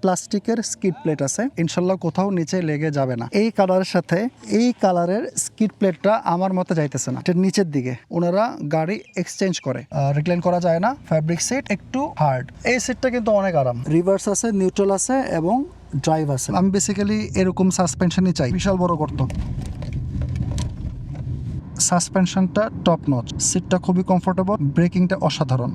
প্লাস্টিকের skid plate আছে, ইনশাল্লাহ কোথাও নিচে লেগে যাবে না। এই কালারের সাথে এই কালারের স্কিড প্লেটটা আমার মতে যাইতেছে না, এটা নিচের দিকে। ওনারা গাড়ি এক্সচেঞ্জ করে, রিক্লাইন করা যায় না। ফ্যাব্রিক সিট একটু হার্ড, এই সিটটা কিন্তু অনেক আরাম। রিভার্স আছে, নিউট্রাল আছে এবং ড্রাইভ আছে। আমি বেসিক্যালি এরকম সাসপেনশনই চাই, বিশাল বড় গর্ত। সাসপেনশনটা টপ নচ, সিটটা খুবই কমফোর্টেবল, ব্রেকিংটা অসাধারণ।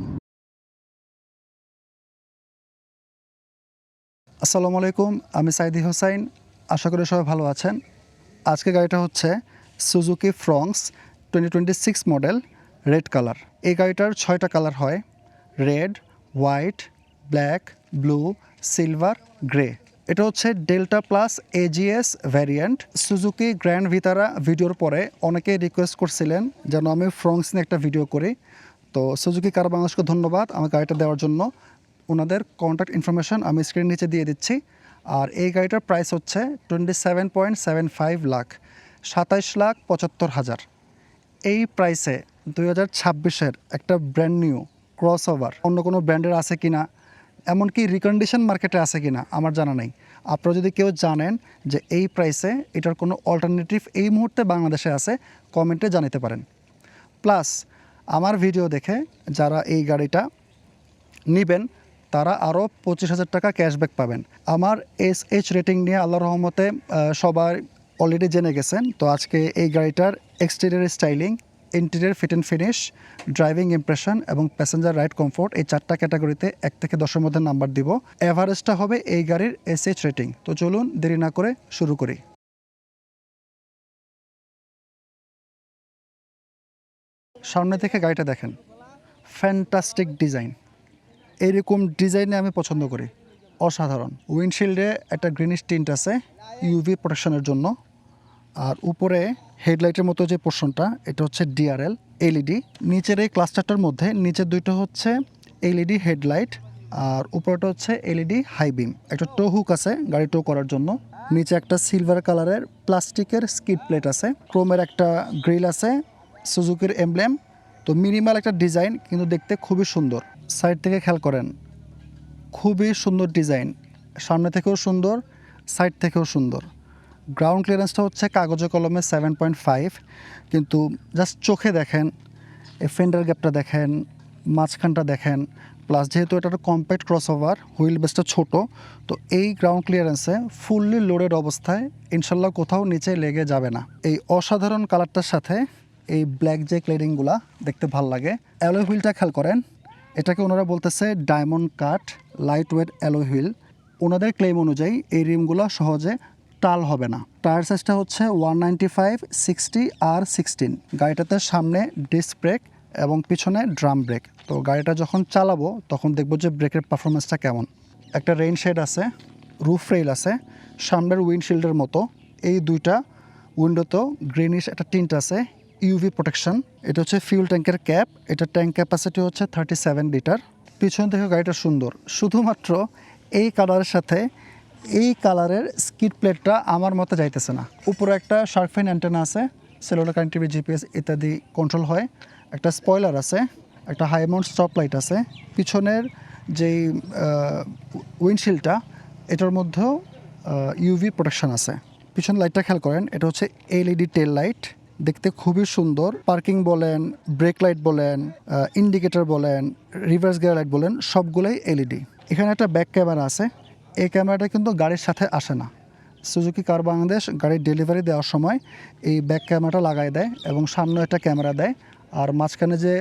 আসসালামু আলাইকুম, আমি সাইদি হোসাইন, আশা করি সবাই ভালো আছেন। আজকে গাড়িটা হচ্ছে Suzuki Fronx 2026 model, red colour. এই গাড়িটার 6টা কালার হয়: red, white, black, blue, silver, grey. এটা হচ্ছে delta plus AGS variant. Suzuki grand ভিটারা ভিডিওর পরে অনেকে রিকোয়েস্ট করছিলেন যেন আমি ফ্রংস নিয়ে একটা ভিডিও করি। তো সুজুকি কার বাংলাদেশকে ধন্যবাদ আমার গাড়িটা দেওয়ার জন্য। ওনাদের কন্ট্যাক্ট ইনফরমেশন আমি স্ক্রিন নিচে দিয়ে দিচ্ছি। আর এই গাড়িটার প্রাইস হচ্ছে 27.75 লাখ, 27,75,000। এই প্রাইসে 2026-এর একটা ব্র্যান্ড নিউ ক্রস ওভার অন্য কোনো ব্র্যান্ডের আছে কি না, এমনকি রিকন্ডিশন মার্কেটে আছে কি না আমার জানা নেই। আপনারা যদি কেউ জানেন যে এই প্রাইসে এটার কোনো অল্টারনেটিভ এই মুহূর্তে বাংলাদেশে আছে, কমেন্টে জানাতে পারেন। প্লাস আমার ভিডিও দেখে যারা এই গাড়িটা নেবেন তারা আরও 25,000 টাকা ক্যাশব্যাক পাবেন। আমার SH রেটিং নিয়ে আল্লাহর রহমতে সবাই অলরেডি জেনে গেছেন। তো আজকে এই গাড়িটার exterior styling, interior fit and finish, driving impression এবং প্যাসেঞ্জার রাইড কমফোর্ট, এই 4টা ক্যাটাগরিতে 1 থেকে 10-এর মধ্যে নাম্বার দিব। অ্যাভারেজটা হবে এই গাড়ির SH রেটিং। তো চলুন দেরি না করে শুরু করি। সামনে থেকে গাড়িটা দেখেন, ফ্যান্টাস্টিক ডিজাইন। এইরকম ডিজাইনে আমি পছন্দ করি, অসাধারণ। উইন্ডশিল্ডে একটা গ্রিনিশ টিন্ট আছে ইউভি প্রোটেকশনের জন্য। আর উপরে হেডলাইটের মতো যে পোর্শনটা, এটা হচ্ছে ডিআরএল এলইডি। নিচের এই ক্লাস্টারটার মধ্যে নিচের দুইটা হচ্ছে এলইডি হেডলাইট, আর উপরেটা হচ্ছে এলইডি হাই বিম। একটা টো হুক আছে গাড়ি টো করার জন্য। নিচে একটা সিলভার কালারের প্লাস্টিকের স্কিড প্লেট আছে, ক্রোমের একটা গ্রিল আছে, সুজুকির এমব্লেম। তো মিনিমাল একটা ডিজাইন, কিন্তু দেখতে খুবই সুন্দর। সাইড থেকে খেয়াল করেন, খুবই সুন্দর ডিজাইন, সামনে থেকেও সুন্দর, সাইড থেকেও সুন্দর। গ্রাউন্ড ক্লিয়ারেন্সটা হচ্ছে কাগজে কলমে 7.5, কিন্তু জাস্ট চোখে দেখেন, এই ফেন্ডার গ্যাপটা দেখেন, মাঝখানটা দেখেন। প্লাস যেহেতু এটা একটা কম্প্যাক্ট ক্রসওভার, হুইল বেসটা ছোট, তো এই গ্রাউন্ড ক্লিয়ারেন্সে ফুললি লোডেড অবস্থায় ইনশাল্লাহ কোথাও নিচে লেগে যাবে না। এই অসাধারণ কালারটার সাথে এই ব্ল্যাক যে ক্লেডিংগুলা দেখতে ভাল লাগে। অ্যালয় হুইলটা খেয়াল করেন, এটাকে ওনারা বলতেছে diamond cut light weight alloy wheel. ওনাদের ক্লেম অনুযায়ী এই রিমগুলো সহজে টাল হবে না। টায়ার সাইজটা হচ্ছে 195/60R16। গাড়িটাতে সামনে ডিস্ক ব্রেক এবং পিছনে ড্রাম ব্রেক। তো গাড়িটা যখন চালাবো তখন দেখবো যে ব্রেকের পারফরমেন্সটা কেমন। একটা রেইন শেড আছে, রুফ রেইল আছে, সামনের উইন্ডশিল্ডের মতো এই দুইটা উইন্ডোতেও গ্রিনিশ একটা টিন্ট আছে, ইউভি প্রোটেকশন। এটা হচ্ছে ফিউল ট্যাঙ্কের ক্যাপ, এটা ট্যাঙ্ক ক্যাপাসিটি হচ্ছে 37 লিটার। পিছন থেকে গাড়িটা সুন্দর, শুধুমাত্র এই কালারের সাথে এই কালারের স্কিড প্লেটটা আমার মতে যাইতেছে না। উপরে একটা শার্কফিন অ্যান্টেনা আছে, সেলুলার কানেক্টিভিটি, জিপিএস ইত্যাদি কন্ট্রোল হয়। একটা স্পয়লার আছে, একটা হাই মাউন্ট স্টপ লাইট আছে। পিছনের যেই উইন্ডশিল্ডটা, এটার মধ্যেও ইউভি প্রোটেকশন আছে। পিছন লাইটটা খেয়াল করেন, এটা হচ্ছে এলইডি টেল লাইট, দেখতে খুবই সুন্দর। পার্কিং বলেন, ব্রেক লাইট বলেন, ইন্ডিকেটর বলেন, রিভার্স গিয়ার লাইট বলেন, সবগুলোই এলইডি। এখানে একটা ব্যাক ক্যামেরা আছে, এই ক্যামেরাটা কিন্তু গাড়ির সাথে আসে না। সুজুকি কার বাংলাদেশ গাড়ির ডেলিভারি দেওয়ার সময় এই ব্যাক ক্যামেরাটা লাগাই দেয় এবং সামনে একটা ক্যামেরা দেয়, আর মাঝখানে যে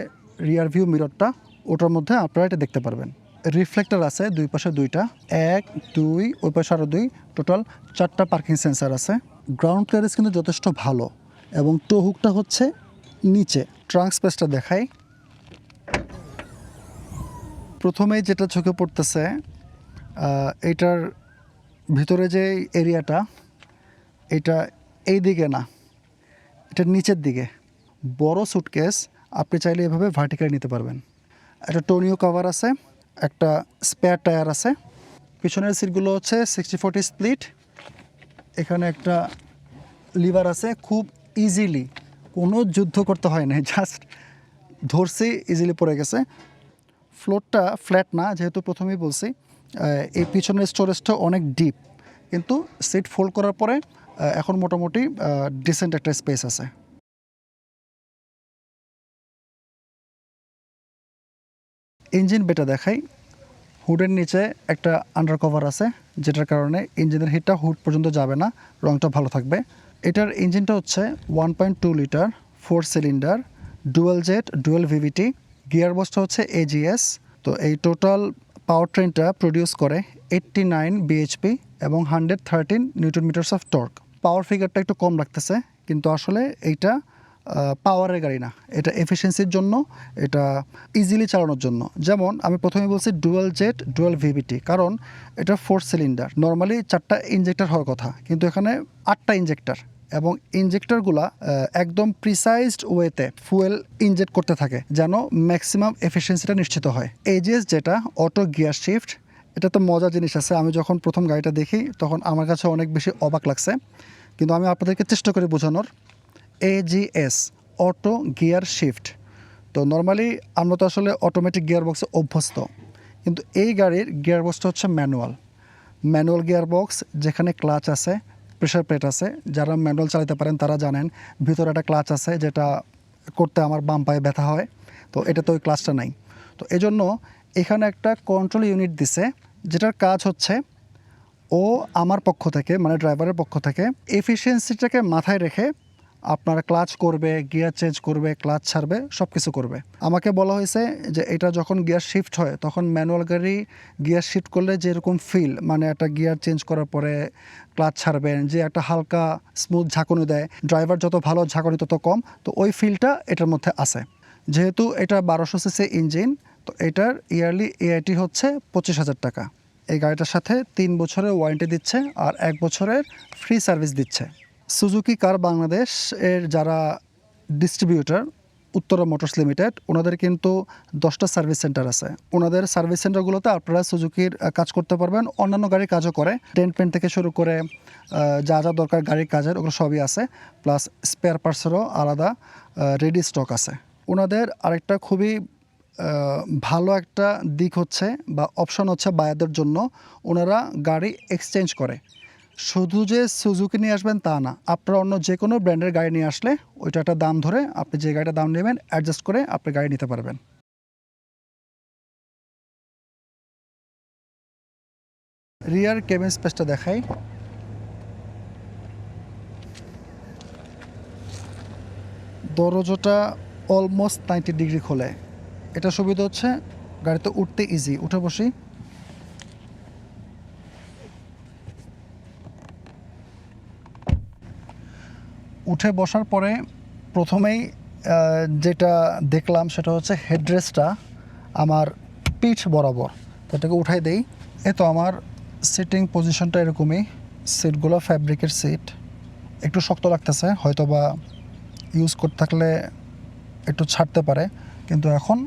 রিয়ার ভিউ মিররটা, ওটার মধ্যে আপনারা এটা দেখতে পারবেন। রিফ্লেক্টর আছে দুই পাশে দুইটা, 1, 2, ওই পাশে আরও 2, টোটাল 4টা পার্কিং সেন্সার আছে। গ্রাউন্ড ক্লিয়ারেন্স কিন্তু যথেষ্ট ভালো এবং টো হুকটা হচ্ছে নিচে। ট্রাঙ্ক স্পেসটা দেখাই। প্রথমেই যেটা চোখে পড়তেছে, এইটার ভিতরে যে এরিয়াটা, এটা এই দিকে না, এটা নিচের দিকে। বড় সুটকেস আপনি চাইলে এভাবে ভার্টিক্যালি নিতে পারবেন। একটা টোনিও কভার আছে, একটা স্পেয়ার টায়ার আছে। পিছনের সিটগুলো হচ্ছে 60/40 স্প্লিট। এখানে একটা লিভার আছে, খুব ইজিলি, কোনো যুদ্ধ করতে হয় না, জাস্ট ধরছি ইজিলি পড়ে গেছে। ফ্লোরটা ফ্ল্যাট না, যেহেতু প্রথমেই বলছি এই পিছনের স্টোরেজটা অনেক ডিপ, কিন্তু সিট ফোল্ড করার পরে এখন মোটামুটি ডিসেন্ট একটা স্পেস আছে। ইঞ্জিন বেটা দেখাই। হুডের নিচে একটা আন্ডার কভার আছে, যেটার কারণে ইঞ্জিনের হিটটা হুড পর্যন্ত যাবে না, রংটা ভালো থাকবে। এটার ইঞ্জিনটা হচ্ছে 1.2 litre 4 cylinder dual jet dual VVT. Gear বক্সটা হচ্ছে এজিএস। তো এই টোটাল পাওয়ার ট্রেনটা প্রডিউস করে 89 বিএইচপি এবং 113 নিউটন মিটার্স অফ টর্ক। পাওয়ার ফিগারটা একটু কম লাগতেছে, কিন্তু আসলে এইটা পাওয়ারের গাড়ি না, এটা এফিসিয়েন্সির জন্য, এটা ইজিলি চালানোর জন্য। যেমন আমি প্রথমে বলছি ডুয়াল জেট ডুয়াল ভিভিটি, কারণ এটা 4 সিলিন্ডার। নর্মালি 4টা ইঞ্জেক্টর হওয়ার কথা, কিন্তু এখানে 8টা ইঞ্জেক্টর, এবং ইঞ্জেক্টরগুলা একদম প্রিসাইজড ওয়েতে ফুয়েল ইনজেক্ট করতে থাকে যেন ম্যাক্সিমাম এফিসিয়েন্সিটা নিশ্চিত হয়। এজিএস যেটা অটো গিয়ার শিফট, এটা তো মজার জিনিস আছে। আমি যখন প্রথম গাড়িটা দেখি তখন আমার কাছে অনেক বেশি অবাক লাগছে, কিন্তু আমি আপনাদেরকে চেষ্টা করে বোঝানোর। AGS auto gear shift. তো নর্মালি আমরা তো আসলে অটোমেটিক গিয়ার বক্সে অভ্যস্ত, কিন্তু এই গাড়ির গিয়ার বক্সটা হচ্ছে ম্যানুয়াল গিয়ার বক্স, যেখানে ক্লাচ আছে, প্রেশার প্লেট আছে। যারা ম্যানুয়াল চালাতে পারেন তারা জানেন ভিতরে একটা ক্লাচ আছে, যেটা করতে আমার বাম পায়ে ব্যথা হয়। তো এটা তো ওই ক্লাচটা নাই। তো এজন্য এখানে একটা কন্ট্রোল ইউনিট দিছে, যেটার কাজ হচ্ছে ও আমার পক্ষ থেকে, মানে ড্রাইভারের পক্ষ থেকে, এফিসিয়েন্সিটাকে মাথায় রেখে আপনার ক্লাচ করবে, গিয়ার চেঞ্জ করবে, ক্লাচ ছাড়বে, সব কিছু করবে। আমাকে বলা হয়েছে যে এটা যখন গিয়ার শিফট হয় তখন ম্যানুয়াল গাড়ি গিয়ার শিফট করলে যেরকম ফিল, মানে একটা গিয়ার চেঞ্জ করার পরে ক্লাচ ছাড়বেন, যে একটা হালকা স্মুথ ঝাঁকুনি দেয়, ড্রাইভার যত ভালো ঝাঁকুনি তত কম, তো ওই ফিলটা এটার মধ্যে আছে। যেহেতু এটা 1200 সিসি ইঞ্জিন, তো এটার ইয়ারলি এআইটি হচ্ছে 25,000 টাকা। এই গাড়িটার সাথে 3 বছরের ওয়ারেন্টি দিচ্ছে আর 1 বছরের ফ্রি সার্ভিস দিচ্ছে। সুজুকি কার বাংলাদেশ এর যারা ডিস্ট্রিবিউটর, উত্তরা মোটরস লিমিটেড, ওনাদের কিন্তু 10টা সার্ভিস সেন্টার আছে। ওনাদের সার্ভিস সেন্টারগুলোতে আপনারা সুজুকির কাজ করতে পারবেন, অন্যান্য গাড়ির কাজও করে। ডেন্ট পেন্ট থেকে শুরু করে যা যা দরকার গাড়ির কাজের, ওগুলো সবই আছে। প্লাস স্পেয়ার পার্টসেরও আলাদা রেডি স্টক আছে। ওনাদের আরেকটা খুবই ভালো একটা দিক হচ্ছে বা অপশন হচ্ছে বায়ারদের জন্য, ওনারা গাড়ি এক্সচেঞ্জ করে। শুধু যে সুজুকি নিয়ে আসবেন তা না, আপনারা অন্য যে কোনো ব্র্যান্ডের গাড়ি নিয়ে আসলে ওইটা একটা দাম ধরে আপনি যে গাড়িটা দাম নেবেন অ্যাডজাস্ট করে আপনি গাড়ি নিতে পারবেন। রিয়ার কেবিন স্পেসটা দেখাই। দরজাটা অলমোস্ট 90 ডিগ্রি খোলে। এটা সুবিধা হচ্ছে গাড়িতে উঠতে ইজি। উঠে বসি, উঠে বসার পরে প্রথমেই যেটা দেখলাম সেটা হচ্ছে হেডরেস্টটা আমার পিঠ বরাবর, তো এটাকে উঠাই দেই। এ তো আমার সিটিং পজিশনটা এরকমই। সিটগুলো ফ্যাব্রিকের সিট, একটু শক্ত লাগতেছে, হয়তো বা ইউজ করতে থাকলে একটু ছাড়তে পারে, কিন্তু এখন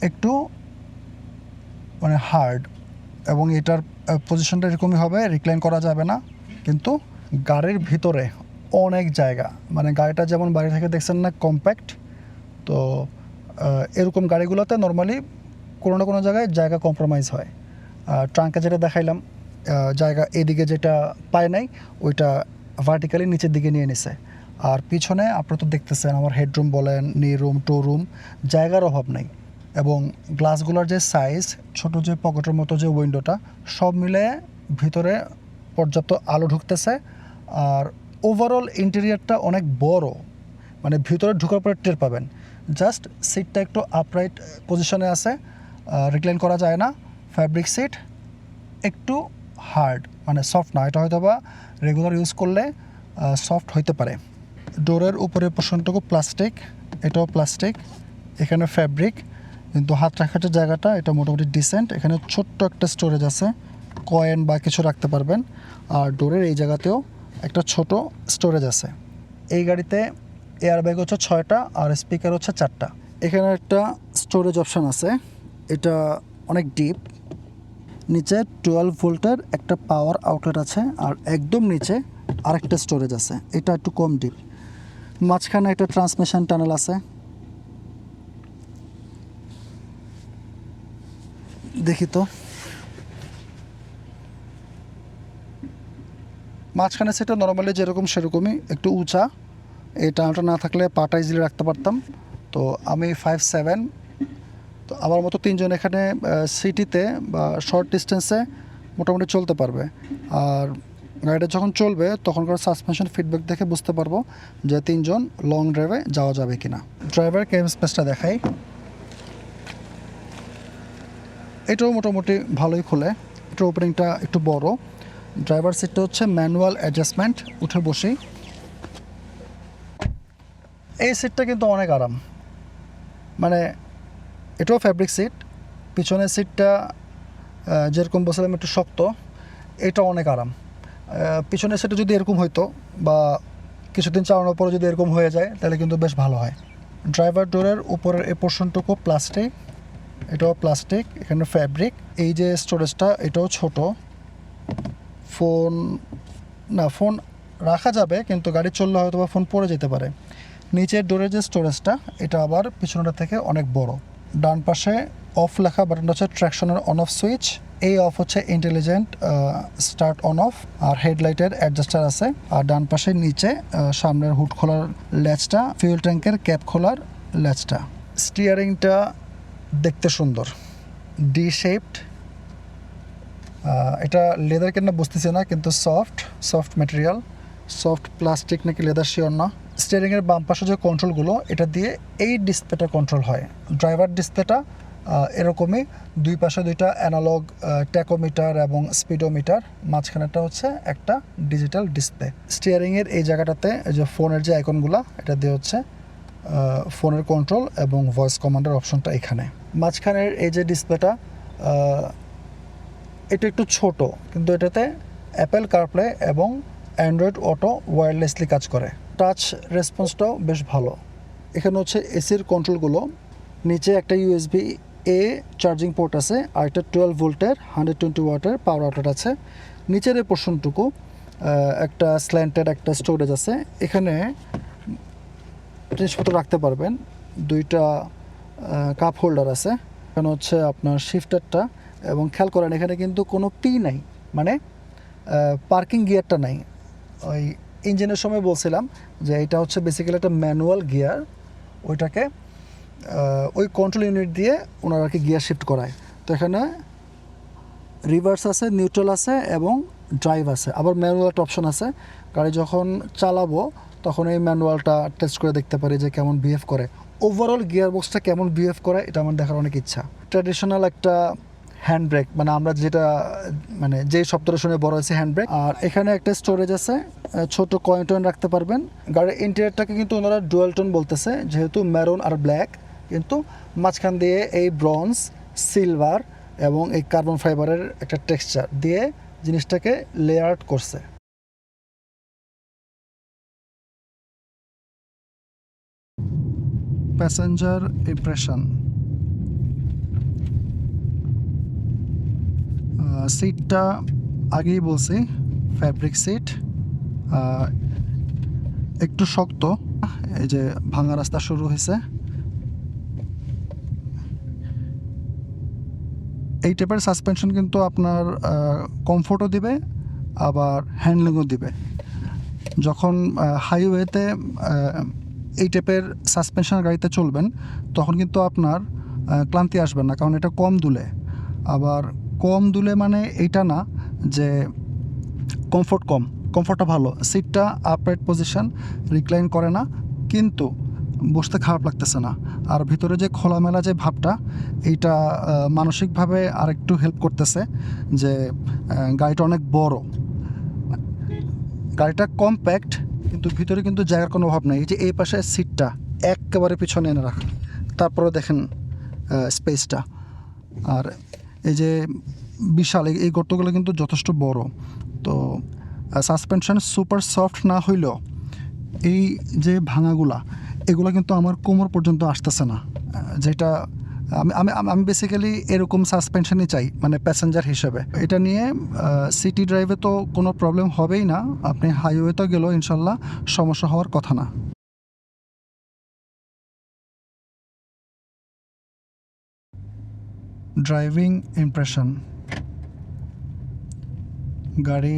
একটু মানে হার্ড, এবং এটার পজিশনটা এরকমই হবে, রিক্লাইন করা যাবে না। কিন্তু গাড়ির ভিতরে অনেক জায়গা, মানে গাড়িটা যেমন বাইরে থেকে দেখছেন না কম্প্যাক্ট, তো এরকম গাড়িগুলোতে নর্মালি কোনো না কোনো জায়গায় জায়গা কম্প্রোমাইজ হয়। ট্রাঙ্কে যেটা দেখাইলাম, জায়গা এদিকে যেটা পায় নাই ওইটা ভার্টিক্যালি নিচের দিকে নিয়ে নিছে। আর পিছনে আপনারা তো দেখতেছেন আমার হেডরুম বলেন, নি রুম, টো রুম, জায়গার অভাব নেই। এবং গ্লাসগুলোর যে সাইজ, ছোট যে পকেটের মতো যে উইন্ডোটা, সব মিলে ভিতরে পর্যাপ্ত আলো ঢুকতেছে। আর ওভারঅল ইন্টেরিয়ারটা অনেক বড়, মানে ভিতরে ঢোকার পরে টের পাবেন। জাস্ট সিটটা একটু আপরাইট পজিশনে আছে, রিক্লাইন করা যায় না। ফ্যাব্রিক সিট, একটু হার্ড, মানে সফট না, এটা হয়তো বা রেগুলার ইউজ করলে সফট হইতে পারে। ডোরের উপরে পোর্শনটুকু প্লাস্টিক, এটাও প্লাস্টিক, এখানে ফ্যাব্রিক, কিন্তু হাত রাখার যে জায়গাটা এটা মোটামুটি ডিসেন্ট। এখানে ছোট্ট একটা স্টোরেজ আছে, কয়েন বা কিছু রাখতে পারবেন। আর ডোরের এই জায়গাতেও একটা ছোট স্টোরেজ আছে। এই গাড়িতে এয়ারব্যাগ হচ্ছে 6টা আর স্পিকার হচ্ছে 4টা। এখানে একটা স্টোরেজ অপশান আছে, এটা অনেক ডিপ। নিচে 12 ভোল্টের একটা পাওয়ার আউটলেট আছে, আর একদম নিচে আরেকটা স্টোরেজ আছে, এটা একটু কম ডিপ। মাঝখানে একটা ট্রান্সমিশন টানেল আছে। দেখি তো, মাঝখানে সেটা নর্মালি যেরকম সেরকমই একটু উঁচা, এই টানাটা না থাকলে পাটা ইজিলি রাখতে পারতাম। তো আমি 5'7", তো আমার মতো 3 জন এখানে সিটিতে বা শর্ট ডিস্টেন্সে মোটামুটি চলতে পারবে। আর গাড়িটা যখন চলবে তখনকার সাসপেনশন ফিডব্যাক দেখে বুঝতে পারবো যে 3 জন লং ড্রাইভে যাওয়া যাবে কিনা। ড্রাইভার ক্যাবিন স্পেসটা দেখাই, এটাও মোটামুটি ভালোই খোলে, এটার ওপেনিংটা একটু বড়। ড্রাইভার সিটটা হচ্ছে ম্যানুয়াল অ্যাডজাস্টমেন্ট, উঠে বসি। এই সিটটা কিন্তু অনেক আরাম, মানে এটাও ফ্যাব্রিক সিট। পিছনের সিটটা যেরকম বলছিলাম একটু শক্ত, এটা অনেক আরাম। পিছনের সিটে যদি এরকম হইতো বা কিছুদিন চালানোর পরে যদি এরকম হয়ে যায় তাহলে কিন্তু বেশ ভালো হয়। ড্রাইভার ডোরের উপরের এই পোর্শনটুকু প্লাস্টিক, এটাও প্লাস্টিক, এখানে ফ্যাব্রিক। এই যে স্টোরেজটা এটাও ছোট, ফোন রাখা যাবে কিন্তু গাড়ি চললে হয়তো বা ফোন পড়ে যেতে পারে। নিচের ডোরের যে স্টোরেজটা এটা আবার পিছনটা থেকে অনেক বড়। ডান পাশে অফ লেখা বাটনটা হচ্ছে ট্র্যাকশনের অন অফ সুইচ, এই অফ হচ্ছে ইন্টেলিজেন্ট স্টার্ট অন অফ। আর হেডলাইটের অ্যাডজাস্টার আছে। আর ডান পাশে নিচে সামনের হুড খোলার ল্যাচটা, ফিউল ট্যাঙ্কের ক্যাপ খোলার ল্যাচটা। স্টিয়ারিংটা দেখতে সুন্দর, ডি শেপড। এটা লেদার কেন বুঝতেছি না, কিন্তু সফট ম্যাটেরিয়াল, সফট প্লাস্টিক নাকি লেদার শিওর না। স্টিয়ারিংয়ের বাম পাশে যে কন্ট্রোলগুলো এটা দিয়ে এই ডিসপ্লেটা কন্ট্রোল হয়। ড্রাইভার ডিসপ্লেটা এরকমই, দুই পাশে দুইটা অ্যানালগ ট্যাকোমিটার এবং স্পিডোমিটার, মাঝখানেটা হচ্ছে একটা ডিজিটাল ডিসপ্লে। স্টিয়ারিংয়ের এই জায়গাটাতে যে ফোনের যে আইকনগুলো এটা দিয়ে হচ্ছে ফোনের কন্ট্রোল এবং ভয়েস কমান্ডের অপশনটা এখানে। মাঝখানের এই যে ডিসপ্লেটা এটা একটু ছোট, কিন্তু এটাতে অ্যাপেল কারপ্লে এবং অ্যান্ড্রয়েড অটো ওয়্যারলেসলি কাজ করে। টাচ রেসপন্সটাও বেশ ভালো। এখানে হচ্ছে এসির কন্ট্রোলগুলো, নিচে একটা USB A চার্জিং পোর্ট আছে, আর একটা 12 ভোল্টের 120 ওয়াটের পাওয়ার আউটলেট আছে। নিচের এই পোর্শনটুকু একটা স্ল্যান্টেড একটা স্টোরেজ আছে, এখানে জিনিসপত্র রাখতে পারবেন। দুইটা কাপ হোল্ডার আছে। এখানে হচ্ছে আপনার শিফটারটা, এবং খেয়াল করেন এখানে কিন্তু কোনো পি নাই, মানে পার্কিং গিয়ারটা নাই। ওই ইঞ্জিনের সময় বলছিলাম যে এটা হচ্ছে বেসিক্যালি একটা ম্যানুয়াল গিয়ার, ওইটাকে ওই কন্ট্রোল ইউনিট দিয়ে ওনারা আর কি গিয়ার শিফট করায়। তো এখানে রিভার্স আছে, নিউট্রাল আছে এবং ড্রাইভ আছে, আবার ম্যানুয়াল একটা অপশন আছে। গাড়ি যখন চালাবো তখন এই ম্যানুয়ালটা টেস্ট করে দেখতে পারি যে কেমন বিহেভ করে। ওভারঅল গিয়ার বক্সটা কেমন বিহেভ করে এটা আমার দেখার অনেক ইচ্ছা। ট্র্যাডিশনাল একটা হ্যান্ড ব্রেক, মানে আমরা যেটা মানে যেই শব্দটা শুনে বড় হয়েছে হ্যান্ড ব্রেক। আর এখানে একটা স্টোরেজ আছে, ছোট কয়েন টয়েন রাখতে পারবেন। গাড়ির ইন্টেরিয়রটাকে কিন্তু ওনারা ডুয়াল টোন বলতেছে, যেহেতু ম্যারুন আর ব্ল্যাক, কিন্তু মাঝখান দিয়ে এই ব্রঞ্জ, সিলভার এবং এই কার্বন ফাইবারের একটা টেক্সচার দিয়ে জিনিসটাকে লেয়ার করছে। প্যাসেঞ্জার ইমপ্রেশন, সিটটা আগেই বলছি ফ্যাব্রিক সিট, একটু শক্ত। এই যে ভাঙা রাস্তা শুরু হয়েছে, এই টাইপের সাসপেনশন কিন্তু আপনার কমফোর্টও দিবে আবার হ্যান্ডলিংও দিবে। যখন হাইওয়েতে এই টাইপের সাসপেনশন গাড়িতে চলবেন তখন কিন্তু আপনার ক্লান্তি আসবে না, কারণ এটা কম দুলে। আবার কম দুলে মানে এইটা না যে কমফোর্টটা ভালো, সিটটা আপরাইট পজিশন, রিক্লাইন করে না, কিন্তু বসতে খারাপ লাগতেছে না। আর ভিতরে যে খোলামেলা যে ভাবটা, এইটা মানসিকভাবে আরেকটু হেল্প করতেছে যে গাড়িটা অনেক বড়, গাড়িটা কম্প্যাক্ট, কিন্তু ভিতরে কিন্তু জায়গার কোনো অভাব নেই। এই যে এই পাশে সিটটা একেবারে পিছনে এনে রাখা, তারপরে দেখেন স্পেসটা। আর এই যে বিশাল এই গর্তগুলো কিন্তু যথেষ্ট বড়। তো সাসপেনশন সুপার সফট না হইলেও এই যে ভাঙাগুলা, এগুলো কিন্তু আমার কোমর পর্যন্ত আসতেছে না, যেটা আমি আমি আমি বেসিক্যালি এরকম সাসপেনশনই চাই, মানে প্যাসেঞ্জার হিসেবে। এটা নিয়ে সিটি ড্রাইভে তো কোনো প্রবলেম হবেই না, আপনি হাইওয়েতেও গেলেও ইনশাল্লাহ সমস্যা হওয়ার কথা না। ড্রাইভিং ইমপ্রেশন, গাড়ি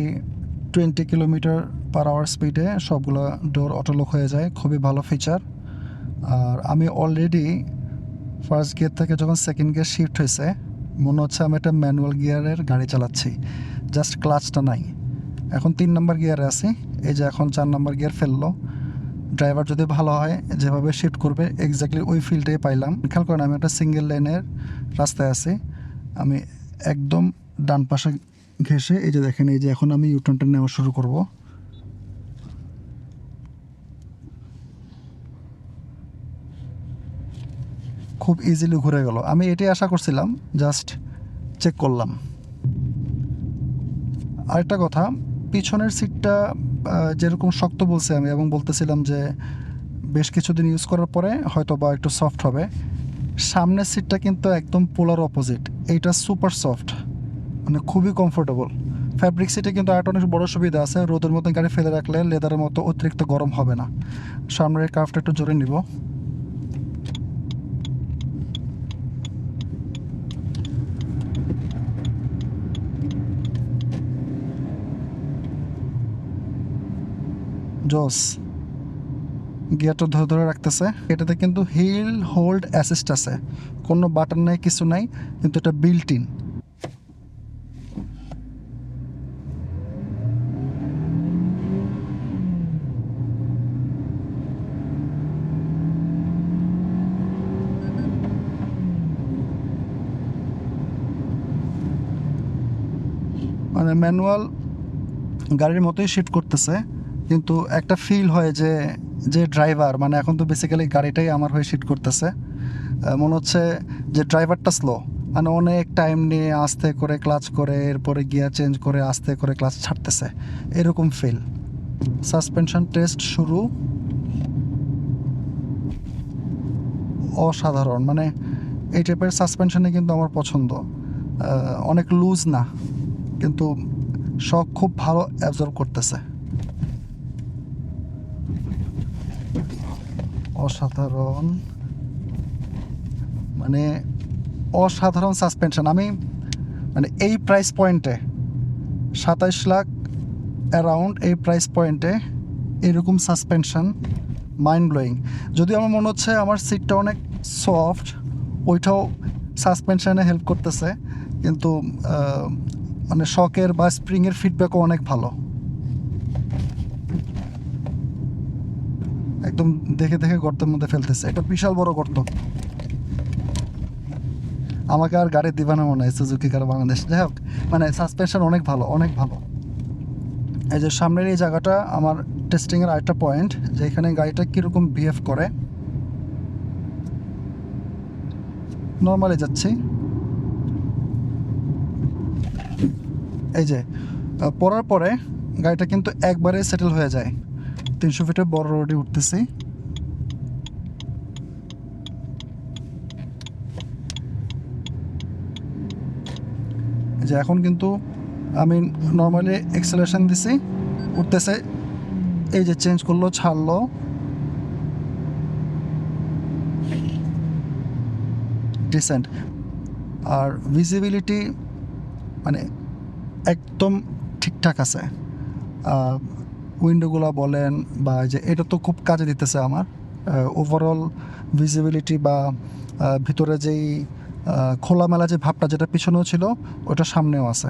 20 কিলোমিটার/আওয়ার স্পিডে সবগুলো ডোর অটো লক হয়ে যায়, খুবই ভালো ফিচার। আর আমি অলরেডি ফার্স্ট গিয়ার থেকে যখন সেকেন্ড গিয়ার শিফট হয়েছে মনে হচ্ছে আমি একটা ম্যানুয়াল গিয়ারের গাড়ি চালাচ্ছি, জাস্ট ক্লাচটা নাই। এখন 3 নম্বর গিয়ারে আছি, এই যে এখন 4 নম্বর গিয়ার ফেললো। ড্রাইভার যদি ভালো হয় যেভাবে শিফট করবে এক্স্যাক্টলি ওই ফিলটাই পাইলাম। খেয়াল করেন আমি একটা সিঙ্গেল লাইনের রাস্তায় আছি, আমি একদম ডান পাশে ঘেঁষে এই যে দেখেন, এই যে এখন আমি ইউটার্নটা নেওয়া শুরু করব। খুব ইজিলি ঘুরে গেল, আমি এটাই আশা করছিলাম, জাস্ট চেক করলাম। আরেকটা কথা, পিছনের সিটটা যেরকম শক্ত বলছি আমি এবং বলতেছিলাম যে বেশ কিছুদিন ইউজ করার পরে হয়তো বা একটু সফট হবে, সামনের সিটটা কিন্তু একদম পোলার অপোজিট। এইটা সুপার সফট, মানে খুবই কমফোর্টেবল। ফ্যাব্রিক সিটে কিন্তু আরেকটা অনেক বড় সুবিধা আছে, রোদের মতো গাড়ি ফেলে রাখলে লেদারের মতো অতিরিক্ত গরম হবে না। সামনের কার্ভটা একটু জোরে নিব। জোস, গিয়ারটা ধরে ধরে রাখতেছে। এটাতে কিন্তু হিল হোল্ড অ্যাসিস্ট আছে, কোনো বাটন নাই, কিছু নাই, কিন্তু এটা বিল্ট ইন। মানে ম্যানুয়াল গাড়ির মতোই শিফট করতেছে, কিন্তু একটা ফিল হয় যে যে ড্রাইভার, মানে এখন তো বেসিক্যালি গাড়িটাই আমার হয়ে শিফট করতেছে। মনে হচ্ছে যে ড্রাইভারটা স্লো, মানে অনেক টাইম নিয়ে আস্তে করে ক্লাচ করে এরপরে গিয়ার চেঞ্জ করে আস্তে করে ক্লাচ ছাড়তেছে, এরকম ফিল। সাসপেনশন টেস্ট শুরু। অসাধারণ, মানে এই টাইপের সাসপেনশনে কিন্তু আমার পছন্দ। অনেক লুজ না, কিন্তু শক খুব ভালো অ্যাবজর্ব করতেছে। অসাধারণ, মানে অসাধারণ সাসপেনশন। আমি মানে এই প্রাইস পয়েন্টে 27 লাখ অ্যারাউন্ড, এই প্রাইস পয়েন্টে এরকম সাসপেনশন মাইন্ড ব্লোয়িং। যদিও আমার মনে হচ্ছে আমার সিটটা অনেক সফট, ওইটাও সাসপেনশনে হেল্প করতেছে, কিন্তু মানে শকের বা স্প্রিংয়ের ফিডব্যাকও অনেক ভালো। একদম দেখে দেখে গর্তের মধ্যে ফেলতেছে, এটা বিশাল বড় গর্ত। আমাকে আর গাড়ি দিবা না মনে হয় সুজুকি কার বাংলাদেশ। যাই হোক, মানে সাসপেনশন অনেক ভালো, অনেক ভালো। এই যে সামনের এই জায়গাটা আমার টেস্টিংয়ের আরেকটা পয়েন্ট, যে এখানে গাড়িটা কীরকম বিহেভ করে। নর্মালি যাচ্ছি, এই যে পড়ার পরে গাড়িটা কিন্তু একবারে সেটেল হয়ে যায়। 300 ফিটের বড় রোডে উঠতেছি। যে এখন কিন্তু আমি নর্মালি এক্সেলারেশন দিছি, উঠতেছে, এই যে চেঞ্জ করলো, ছাড়লো, ডিসেন্ট। আর ভিজিবিলিটি মানে একদম ঠিকঠাক আছে। উইন্ডোগুলো বলেন বা যে এটা তো খুব কাজে দিতেছে আমার। ওভারঅল ভিজিবিলিটি বা ভিতরে যেই খোলামেলা যে ভাবটা, যেটা পিছনেও ছিল ওটা সামনেও আছে।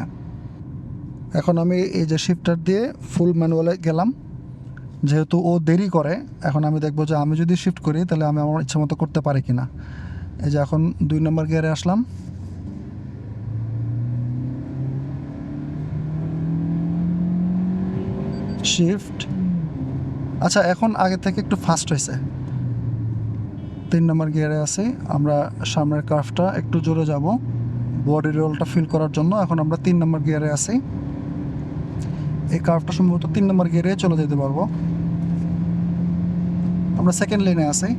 এখন আমি এই যে শিফটার দিয়ে ফুল ম্যানুয়ালে গেলাম, যেহেতু ও দেরি করে, এখন আমি দেখবো যে আমি যদি শিফট করি তাহলে আমি আমার ইচ্ছা মতো করতে পারি কিনা। এই যে এখন 2 নম্বর গিয়ারে আসলাম, শিফট। আচ্ছা, এখন আগে থেকে একটু ফাস্ট হয়েছে। 3 নম্বর গিয়ারে আছি আমরা, সামনের কার্ভটা একটু জোরে যাব বডি রোলটা ফিল করার জন্য। এখন আমরা 3 নম্বর গিয়ারে আছি, এই কার্ভটা সম্ভবত 3 নম্বর গিয়ারে চলে যেতে পারবো। আমরা সেকেন্ড লেনে আছি।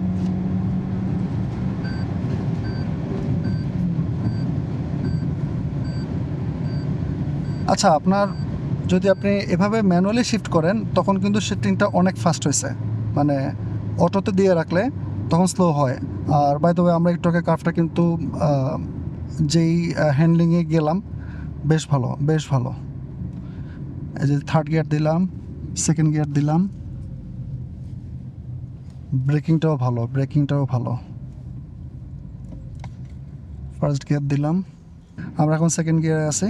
আচ্ছা, আপনার যদি আপনি এভাবে ম্যানুয়ালি শিফট করেন তখন কিন্তু শিফটিংটা অনেক ফাস্ট হয়েছে, মানে অটোতে দিয়ে রাখলে তখন স্লো হয়। আর বাই দ্য ওয়ে আমরা একটু আগে কার্ভটা কিন্তু যেই হ্যান্ডলিংয়ে গেলাম, বেশ ভালো, বেশ ভালো। এই যে থার্ড গিয়ার দিলাম, সেকেন্ড গিয়ার দিলাম, ব্রেকিংটাও ভালো। ফার্স্ট গিয়ার দিলাম, আমরা এখন সেকেন্ড গিয়ারে আছি।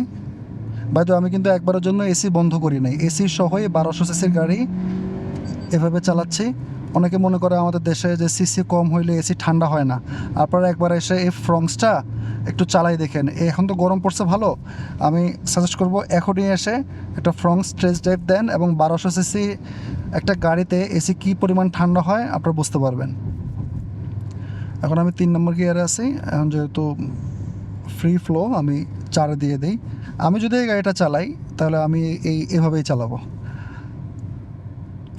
বাইতো আমি কিন্তু একবারের জন্য এসি বন্ধ করি নাই, এসি সহই 1200 সিসির গাড়ি এভাবে চালাচ্ছি। অনেকে মনে করে আমাদের দেশে যে সিসি কম হইলে এসি ঠান্ডা হয় না। আপনারা একবার এসে এই ফ্রংসটা একটু চালাই দেখেন। এখন তো গরম পড়ছে ভালো, আমি সাজেস্ট করব এখনই এসে একটা ফ্রংস টেস্ট ড্রাইভ দেন, এবং 1200 সিসি একটা গাড়িতে এসি কী পরিমাণ ঠান্ডা হয় আপনারা বুঝতে পারবেন। এখন আমি 3 নম্বর গিয়ারে আছি। এখন যেহেতু ফ্রি ফ্লো, আমি 4 দিয়ে দিই। আমি যদি এই গাড়িটা চালাই তাহলে আমি এভাবেই চালাবো।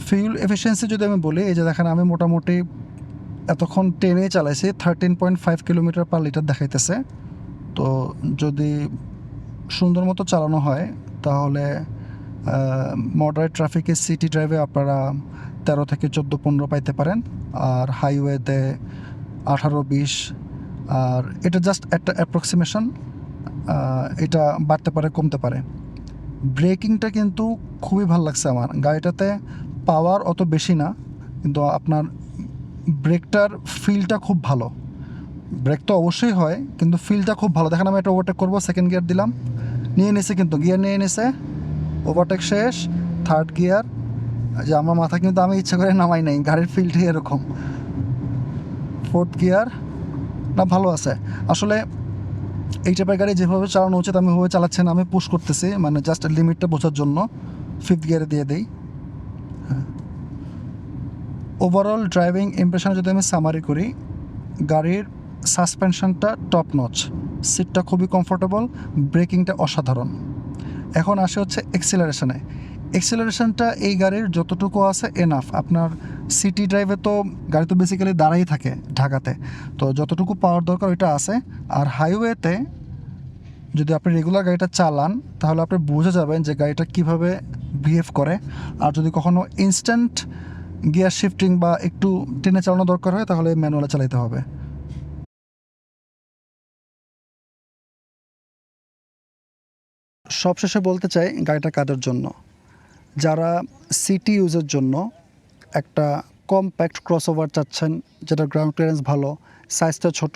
ফিউল এফিসিয়েন্সি যদি আমি বলি, এই যে দেখেন আমি মোটামুটি এতক্ষণ টেনে চালাইছি, 13.5 কিলোমিটার পার লিটার দেখাইতেছে। তো যদি সুন্দর মতো চালানো হয় তাহলে মডারেট ট্রাফিকে সিটি ড্রাইভে আপনারা 13 থেকে 14-15 পাইতে পারেন, আর হাইওয়েতে 18-20। আর এটা জাস্ট একটা অ্যাপ্রক্সিমেশন, এটা বাড়তে পারে কমতে পারে। ব্রেকিংটা কিন্তু খুবই ভালো লাগছে আমার গাড়িটাতে। পাওয়ার অত বেশি না, কিন্তু আপনার ব্রেকটার ফিলটা খুব ভালো। ব্রেক তো অবশ্যই হয়, কিন্তু ফিলটা খুব ভালো। দেখেন আমি একটা ওভারটেক করবো, সেকেন্ড গিয়ার দিলাম, নিয়ে নিছে, কিন্তু গিয়ার নিয়ে নিছে, ওভারটেক শেষ, থার্ড গিয়ার। যে আমার মাথা কিন্তু আমি ইচ্ছা করে নামাই নাই, গাড়ির ফিলটাই এরকম। ফোর্থ গিয়ার, না ভালো আছে আসলে। এই টাইপের গাড়ি যেভাবে চালানো উচিত আমি ওভাবে চালাচ্ছি না, আমি পুশ করতেছি, মানে জাস্ট লিমিটটা বোঝার জন্য। ফিফথ গিয়ারে দিয়ে দিই। ওভারঅল ড্রাইভিং ইমপ্রেশন যদি আমি সামারি করি, গাড়ির সাসপেনশনটা টপ নচ, সিটটা খুবই কমফোর্টেবল, ব্রেকিংটা অসাধারণ। এখন আসে হচ্ছে এক্সেলারেশনটা এই গাড়ির যতটুকু আছে এনাফ। আপনার সিটি ড্রাইভে তো গাড়ি তো বেসিক্যালি দাঁড়াই থাকে ঢাকাতে, তো যতটুকু পাওয়ার দরকার ওইটা আছে। আর হাইওয়েতে যদি আপনি রেগুলার গাড়িটা চালান তাহলে আপনি বুঝে যাবেন যে গাড়িটা কীভাবে বিহেভ করে। আর যদি কখনও ইনস্ট্যান্ট গিয়ার শিফটিং বা একটু টেনে চালানো দরকার হয় তাহলে ম্যানুয়ালে চালাতে হবে। সবশেষে বলতে চাই গাড়িটা কাদের জন্য। যারা সিটি ইউজের জন্য একটা কম্প্যাক্ট ক্রসওভার চাচ্ছেন, যেটা গ্রাউন্ড ক্লিয়ারেন্স ভালো, সাইজটা ছোট,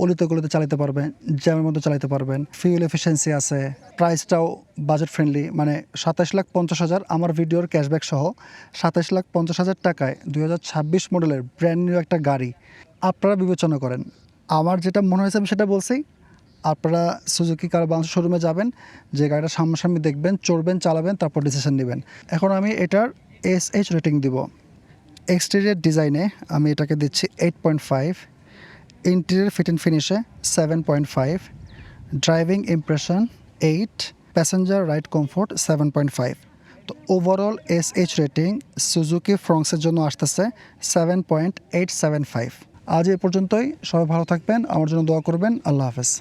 অলিতে গলিতে চালাতে পারবেন, জ্যামের মধ্যে চালাতে পারবেন, ফিউল এফিসিয়েন্সি আছে, প্রাইসটাও বাজেট ফ্রেন্ডলি, মানে 27,50,000 আমার ভিডিওর ক্যাশব্যাক সহ 27,50,000 টাকায় 2026 মডেলের ব্র্যান্ড নিউ একটা গাড়ি আপনারা বিবেচনা করেন। আমার যেটা মনে হয়েছে আমি সেটা বলছি। আপনারা সুজুকি কার বাংলাদেশ শোরুমে যাবেন, যে গাড়িটা সামনাসামনি দেখবেন, চড়বেন, চালাবেন, তারপর ডিসিশন নেবেন। এখন আমি এটার SH রেটিং দিব। এক্সটেরিয়ার ডিজাইনে আমি এটাকে দিচ্ছি 8.5, ইন্টেরিয়র ফিট অ্যান্ড ফিনিশে 7.5, driving impression 8, passenger ride comfort 7.5। তো ওভারঅল SH রেটিং সুজুকি ফ্রংসের জন্য আসতেছে 7.875। আজ এ পর্যন্তই। সবাই ভালো থাকবেন, আমার জন্য দোয়া করবেন। আল্লাহ হাফেজ।